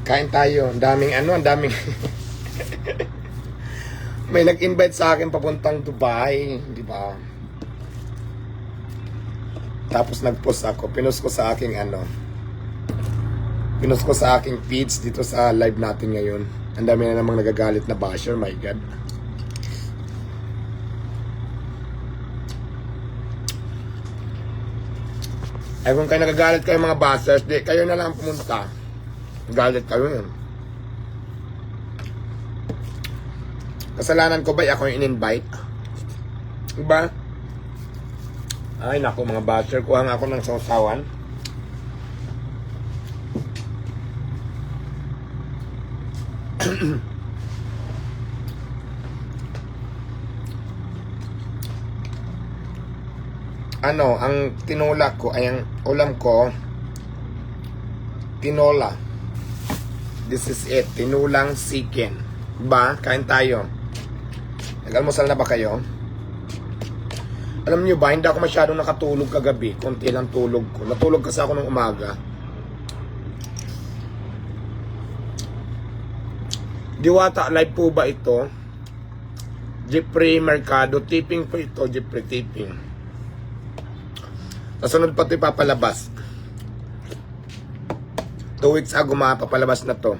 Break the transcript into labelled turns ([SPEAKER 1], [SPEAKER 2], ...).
[SPEAKER 1] Kain tayo. Ang daming ang daming... May nag-invite sa akin papuntang Dubai, di ba? Tapos nag-post ako. Pinost ko sa aking Pinost ko sa aking feeds dito sa live natin ngayon. Ang dami na namang nagagalit na basher, my God. Ay kung kayo nagagalit kayo mga bashers, di kayo na lang pumunta. Galit kayo yun. Kasalanan ko ba ako yung in-invite? Diba? Ay naku mga basher, kuha nga ako ng sausawan. Ang tinula ko ay ang ulam ko, tinola. This is it, tinulang chicken. Diba? Kain tayo. Nag-almusal na ba kayo? Alam niyo ba, hindi ako masyadong nakatulog kagabi. Konti lang tulog ko. Natulog kasi ako ng umaga. Diwata, live po ba ito? Jeffrey Mercado, tipping po ito, Jeffrey, tipping. Kasunod pa ito ipapalabas. 2 weeks ago mapapalabas na to.